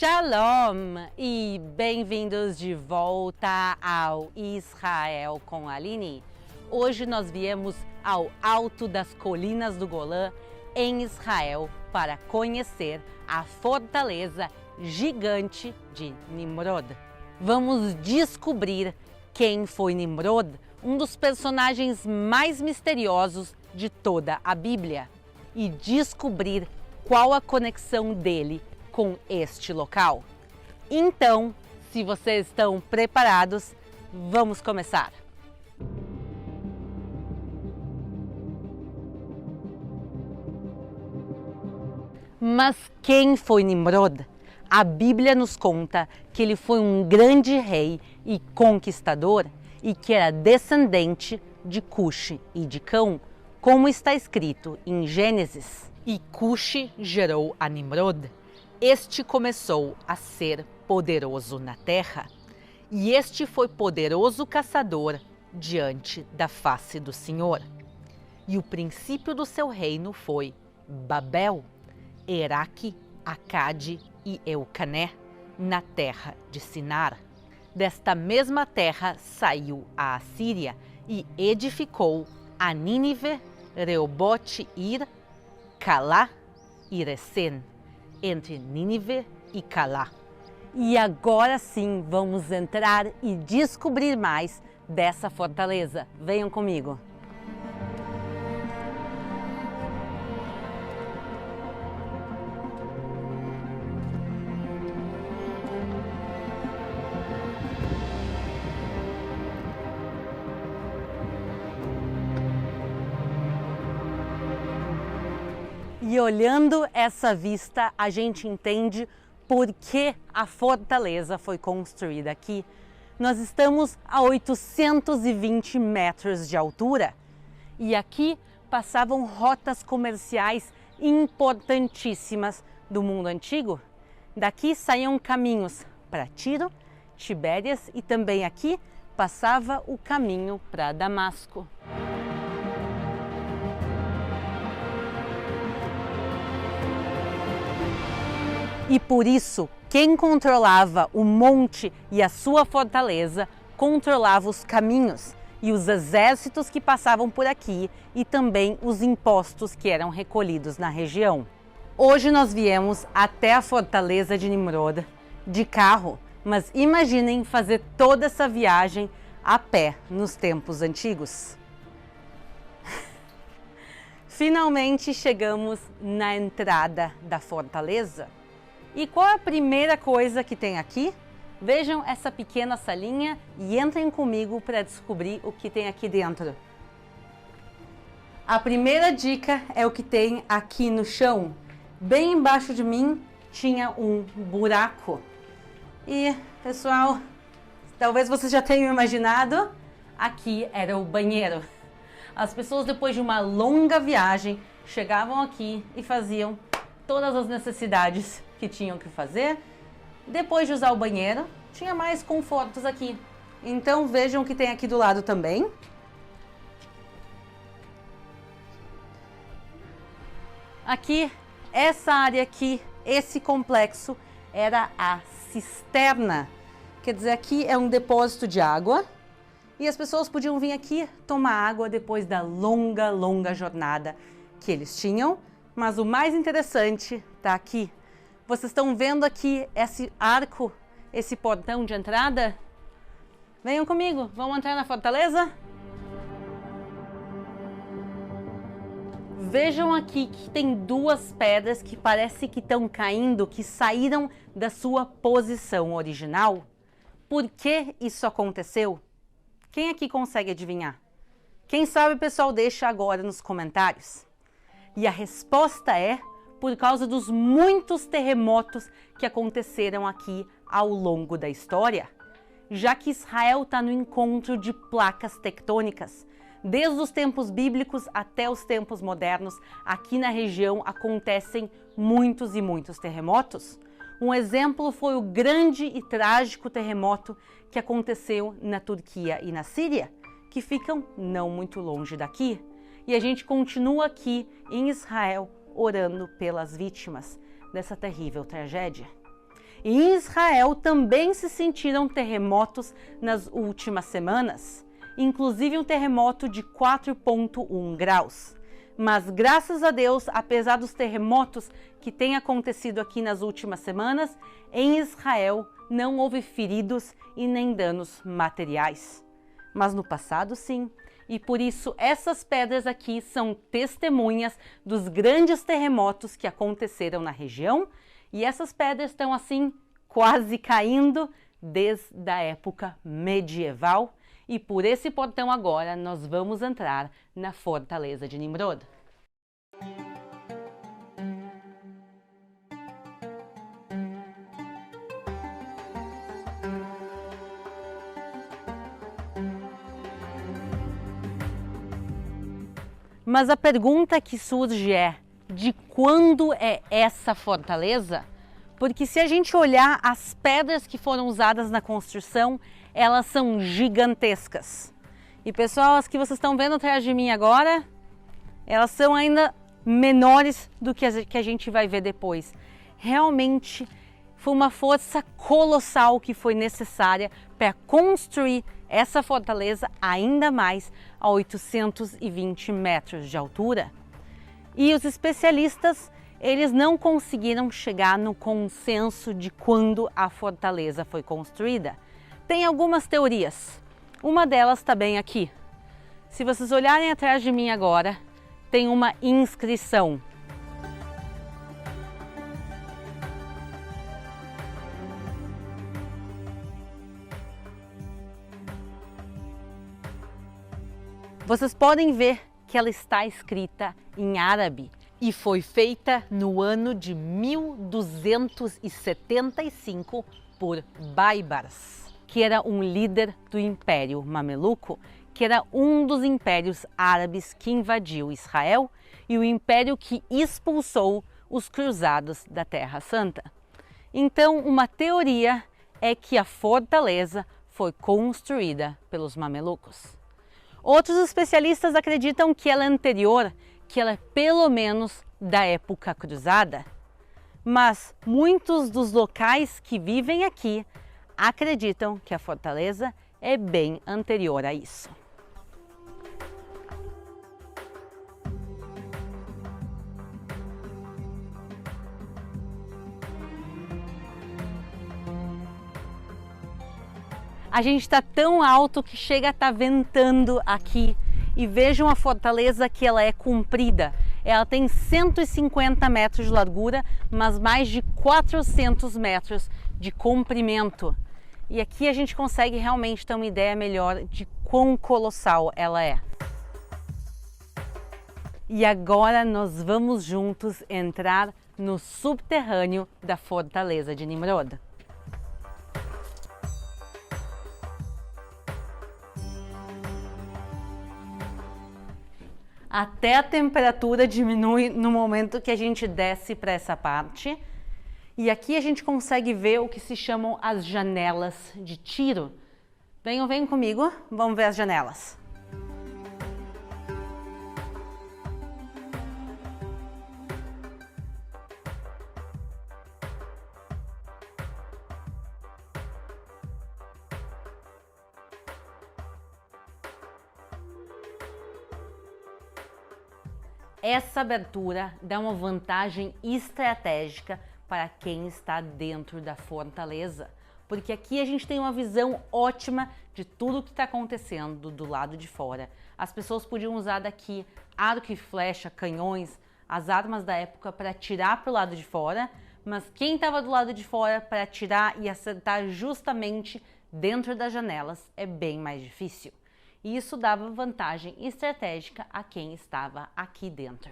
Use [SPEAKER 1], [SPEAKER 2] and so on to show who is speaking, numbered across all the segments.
[SPEAKER 1] Shalom e bem-vindos de volta ao Israel com Aline. Hoje nós viemos ao alto das colinas do Golã, em Israel, para conhecer a fortaleza gigante de Nimrod. Vamos descobrir quem foi Nimrod, um dos personagens mais misteriosos de toda a Bíblia, e descobrir qual a conexão dele com este local. Então, se vocês estão preparados, vamos começar! Mas quem foi Nimrod? A Bíblia nos conta que ele foi um grande rei e conquistador e que era descendente de Cuxi e de Cão, como está escrito em Gênesis. E Cuxi gerou a Nimrod. Este começou a ser poderoso na terra, e este foi poderoso caçador diante da face do Senhor. E o princípio do seu reino foi Babel, Eraque, Acade e Eucané, na terra de Sinar. Desta mesma terra saiu a Assíria e edificou a Nínive, Reobote-ir, Calá e Resen, entre Nínive e Calá. E agora sim vamos entrar e descobrir mais dessa fortaleza. Venham comigo! E olhando essa vista, a gente entende por que a fortaleza foi construída aqui. Nós estamos a 820 metros de altura e aqui passavam rotas comerciais importantíssimas do mundo antigo. Daqui saíam caminhos para Tiro, Tibérias e também aqui passava o caminho para Damasco. E por isso, quem controlava o monte e a sua fortaleza, controlava os caminhos e os exércitos que passavam por aqui e também os impostos que eram recolhidos na região. Hoje nós viemos até a fortaleza de Nimrod de carro, mas imaginem fazer toda essa viagem a pé nos tempos antigos. Finalmente chegamos na entrada da fortaleza. E qual é a primeira coisa que tem aqui? Vejam essa pequena salinha e entrem comigo para descobrir o que tem aqui dentro. A primeira dica é o que tem aqui no chão. Bem embaixo de mim tinha um buraco. E, pessoal, talvez vocês já tenham imaginado, aqui era o banheiro. As pessoas, depois de uma longa viagem, chegavam aqui e faziam todas as necessidades que tinham que fazer. Depois de usar o banheiro, tinha mais confortos aqui. Então vejam o que tem aqui do lado também. Aqui, essa área aqui, esse complexo era a cisterna. Quer dizer, aqui é um depósito de água e as pessoas podiam vir aqui tomar água depois da longa jornada que eles tinham. Mas o mais interessante está aqui. Vocês estão vendo aqui esse arco, esse portão de entrada? Venham comigo, vamos entrar na fortaleza? Vejam aqui que tem duas pedras que parece que estão caindo, que saíram da sua posição original. Por que isso aconteceu? Quem aqui consegue adivinhar? Quem sabe, pessoal, deixa agora nos comentários. E a resposta é por causa dos muitos terremotos que aconteceram aqui ao longo da história, já que Israel está no encontro de placas tectônicas. Desde os tempos bíblicos até os tempos modernos, aqui na região acontecem muitos e muitos terremotos. Um exemplo foi o grande e trágico terremoto que aconteceu na Turquia e na Síria, que ficam não muito longe daqui. E a gente continua aqui em Israel orando pelas vítimas dessa terrível tragédia. E em Israel também se sentiram terremotos nas últimas semanas, inclusive um terremoto de 4,1 graus. Mas graças a Deus, apesar dos terremotos que têm acontecido aqui nas últimas semanas, em Israel não houve feridos e nem danos materiais. Mas no passado sim, e por isso essas pedras aqui são testemunhas dos grandes terremotos que aconteceram na região, e essas pedras estão assim quase caindo desde a época medieval. E por esse portão agora nós vamos entrar na fortaleza de Nimrod. Mas a pergunta que surge é: de quando é essa fortaleza? Porque se a gente olhar as pedras que foram usadas na construção, elas são gigantescas. E pessoal, as que vocês estão vendo atrás de mim agora, elas são ainda menores do que a gente vai ver depois. Realmente foi uma força colossal que foi necessária para construir essa fortaleza ainda mais a 820 metros de altura. E os especialistas, eles não conseguiram chegar no consenso de quando a fortaleza foi construída. Tem algumas teorias, uma delas está bem aqui. Se vocês olharem atrás de mim agora, tem uma inscrição. Vocês podem ver que ela está escrita em árabe e foi feita no ano de 1275 por Baibars, que era um líder do Império Mameluco, que era um dos impérios árabes que invadiu Israel e o império que expulsou os cruzados da Terra Santa. Então, uma teoria é que a fortaleza foi construída pelos mamelucos. Outros especialistas acreditam que ela é anterior, que ela é pelo menos da época cruzada. Mas muitos dos locais que vivem aqui acreditam que a fortaleza é bem anterior a isso. A gente está tão alto que chega a estar ventando aqui. E vejam a fortaleza que ela é comprida. Ela tem 150 metros de largura, mas mais de 400 metros de comprimento. E aqui a gente consegue realmente ter uma ideia melhor de quão colossal ela é. E agora nós vamos juntos entrar no subterrâneo da fortaleza de Nimrod. Até a temperatura diminui no momento que a gente desce para essa parte. E aqui a gente consegue ver o que se chamam as janelas de Tiro. Venham comigo, vamos ver as janelas. Essa abertura dá uma vantagem estratégica para quem está dentro da fortaleza, porque aqui a gente tem uma visão ótima de tudo que está acontecendo do lado de fora. As pessoas podiam usar daqui arco e flecha, canhões, as armas da época para atirar para o lado de fora, mas quem estava do lado de fora para atirar e acertar justamente dentro das janelas é bem mais difícil. E isso dava vantagem estratégica a quem estava aqui dentro.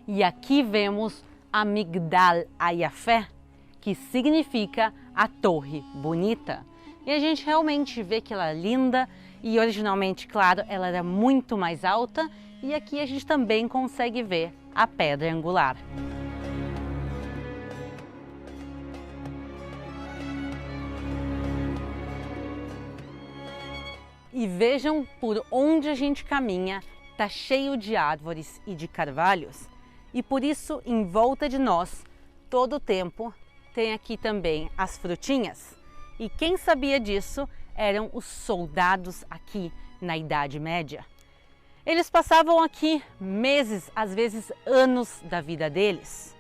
[SPEAKER 1] E aqui vemos a Migdal Ayafé, que significa a torre bonita. E a gente realmente vê que ela é linda e originalmente, claro, ela era muito mais alta. E aqui a gente também consegue ver a pedra angular. E vejam por onde a gente caminha, tá cheio de árvores e de carvalhos. E por isso, em volta de nós, todo o tempo, tem aqui também as frutinhas. E quem sabia disso eram os soldados aqui na Idade Média. Eles passavam aqui meses, às vezes anos da vida deles.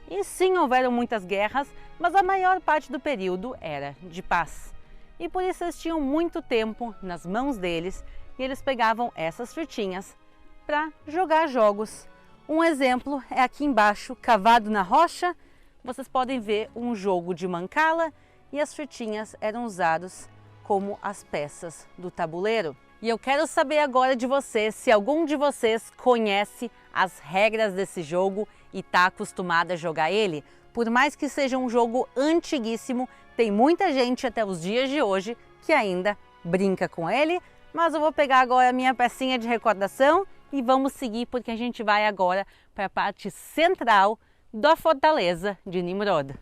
[SPEAKER 1] E sim, houveram muitas guerras, mas a maior parte do período era de paz. E por isso eles tinham muito tempo nas mãos deles e eles pegavam essas frutinhas para jogar jogos. Um exemplo é aqui embaixo, cavado na rocha, vocês podem ver um jogo de mancala e as frutinhas eram usadas como as peças do tabuleiro. E eu quero saber agora de vocês, se algum de vocês conhece as regras desse jogo e está acostumado a jogar ele. Por mais que seja um jogo antiguíssimo, tem muita gente até os dias de hoje que ainda brinca com ele. Mas eu vou pegar agora a minha pecinha de recordação e vamos seguir porque a gente vai agora para a parte central da fortaleza de Nimrod.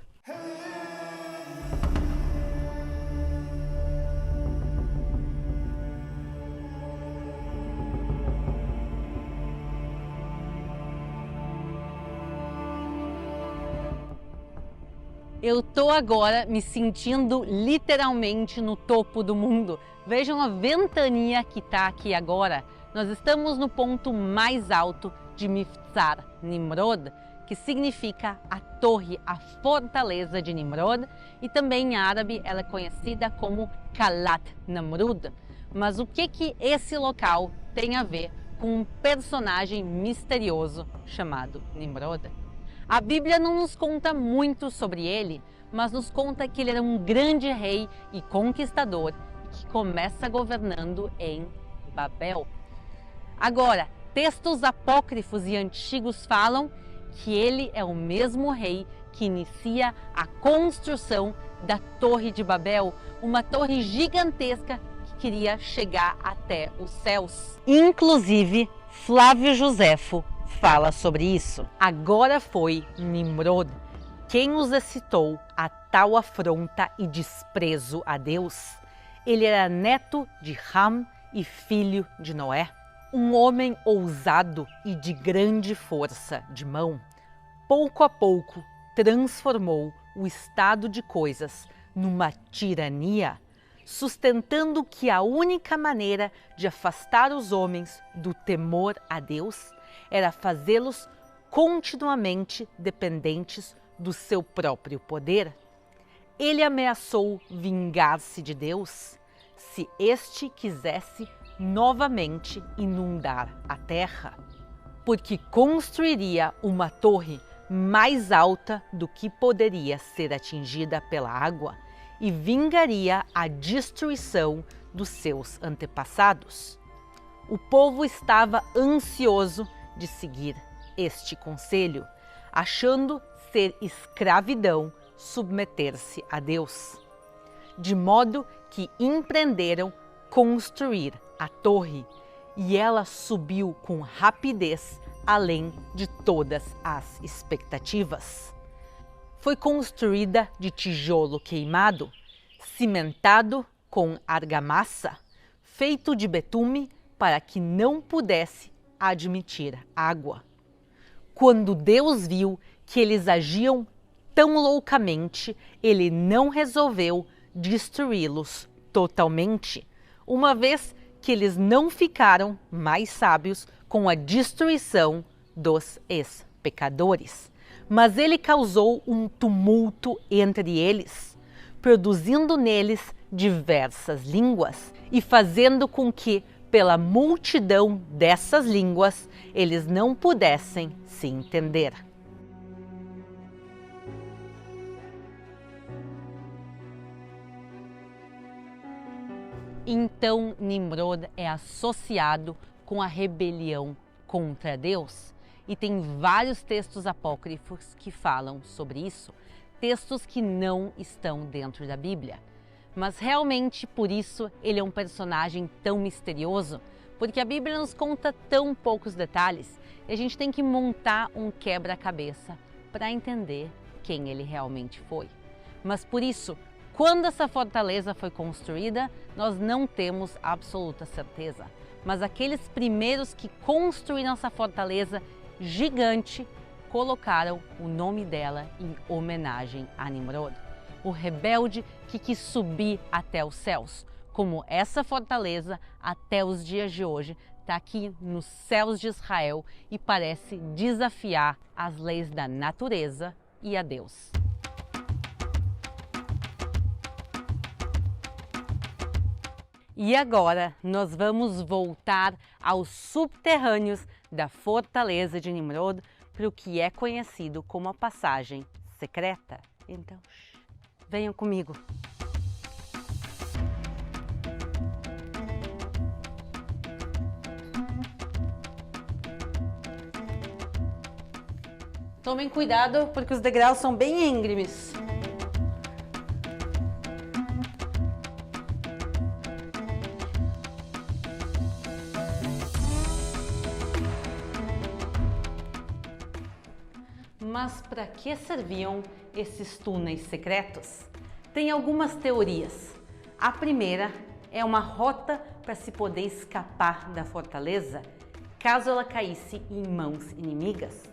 [SPEAKER 1] Eu tô agora me sentindo literalmente no topo do mundo. Vejam a ventania que tá aqui agora. Nós estamos no ponto mais alto de Mifsar Nimrod, que significa a torre, a fortaleza de Nimrod, e também em árabe ela é conhecida como Kalat Namrud. Mas o que esse local tem a ver com um personagem misterioso chamado Nimrod? A Bíblia não nos conta muito sobre ele, mas nos conta que ele era um grande rei e conquistador que começa governando em Babel. Agora, textos apócrifos e antigos falam que ele é o mesmo rei que inicia a construção da Torre de Babel, uma torre gigantesca que queria chegar até os céus. Inclusive, Flávio Joséfo fala sobre isso. Agora foi Nimrod quem os excitou a tal afronta e desprezo a Deus. Ele era neto de Ham e filho de Noé, um homem ousado e de grande força de mão. Pouco a pouco transformou o estado de coisas numa tirania, sustentando que a única maneira de afastar os homens do temor a Deus era fazê-los continuamente dependentes do seu próprio poder. Ele ameaçou vingar-se de Deus se este quisesse novamente inundar a terra, porque construiria uma torre mais alta do que poderia ser atingida pela água e vingaria a destruição dos seus antepassados. O povo estava ansioso de seguir este conselho, achando ser escravidão submeter-se a Deus, de modo que empreenderam construir a torre, e ela subiu com rapidez além de todas as expectativas. Foi construída de tijolo queimado, cimentado com argamassa, feito de betume para que não pudesse admitir água. Quando Deus viu que eles agiam tão loucamente, ele não resolveu destruí-los totalmente, uma vez que eles não ficaram mais sábios com a destruição dos ex-pecadores. Mas ele causou um tumulto entre eles, produzindo neles diversas línguas e fazendo com que, pela multidão dessas línguas, eles não pudessem se entender. Então Nimrod é associado com a rebelião contra Deus. E tem vários textos apócrifos que falam sobre isso, textos que não estão dentro da Bíblia. Mas realmente por isso ele é um personagem tão misterioso, porque a Bíblia nos conta tão poucos detalhes e a gente tem que montar um quebra-cabeça para entender quem ele realmente foi. Mas por isso, quando essa fortaleza foi construída, nós não temos absoluta certeza. Mas aqueles primeiros que construíram essa fortaleza gigante colocaram o nome dela em homenagem a Nimrod, o rebelde que quis subir até os céus. Como essa fortaleza, até os dias de hoje, está aqui nos céus de Israel e parece desafiar as leis da natureza e a Deus. E agora nós vamos voltar aos subterrâneos da fortaleza de Nimrod para o que é conhecido como a passagem secreta. Então, venham comigo. Tomem cuidado porque os degraus são bem íngremes. Mas para que serviam esses túneis secretos? Tem algumas teorias. A primeira é uma rota para se poder escapar da fortaleza caso ela caísse em mãos inimigas.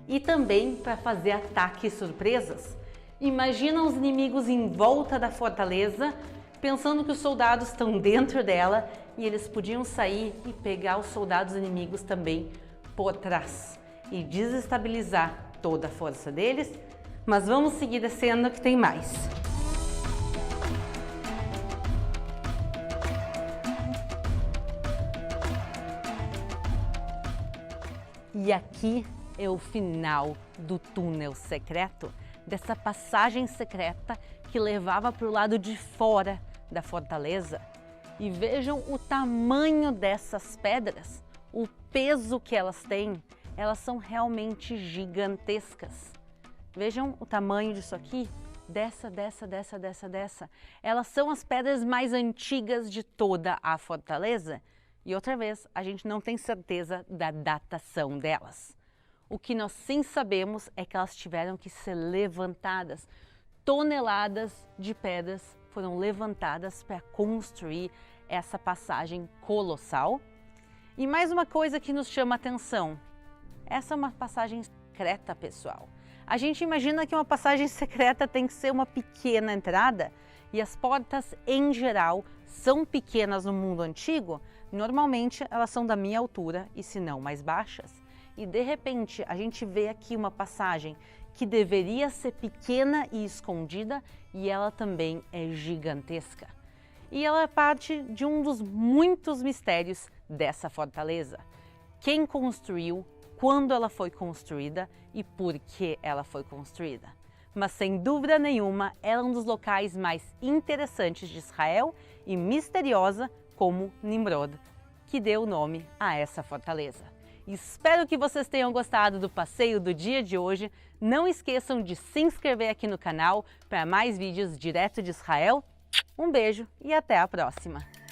[SPEAKER 1] E também para fazer ataques surpresas. Imagina os inimigos em volta da fortaleza, pensando que os soldados estão dentro dela e eles podiam sair e pegar os soldados inimigos também por trás e desestabilizar toda a força deles, mas vamos seguir descendo que tem mais. E aqui é o final do túnel secreto, dessa passagem secreta que levava para o lado de fora da fortaleza. E vejam o tamanho dessas pedras, o peso que elas têm. Elas são realmente gigantescas. Vejam o tamanho disso aqui, dessa. Elas são as pedras mais antigas de toda a fortaleza. E outra vez, a gente não tem certeza da datação delas. O que nós sim sabemos é que elas tiveram que ser levantadas. Toneladas de pedras foram levantadas para construir essa passagem colossal. E mais uma coisa que nos chama a atenção. Essa é uma passagem secreta, pessoal. A gente imagina que uma passagem secreta tem que ser uma pequena entrada e as portas, em geral, são pequenas no mundo antigo. Normalmente, elas são da minha altura e, se não, mais baixas. E, de repente, a gente vê aqui uma passagem que deveria ser pequena e escondida e ela também é gigantesca. E ela é parte de um dos muitos mistérios dessa fortaleza. Quem construiu, quando ela foi construída e por que ela foi construída. Mas sem dúvida nenhuma, ela é um dos locais mais interessantes de Israel e misteriosa como Nimrod, que deu o nome a essa fortaleza. Espero que vocês tenham gostado do passeio do dia de hoje. Não esqueçam de se inscrever aqui no canal para mais vídeos direto de Israel. Um beijo e até a próxima!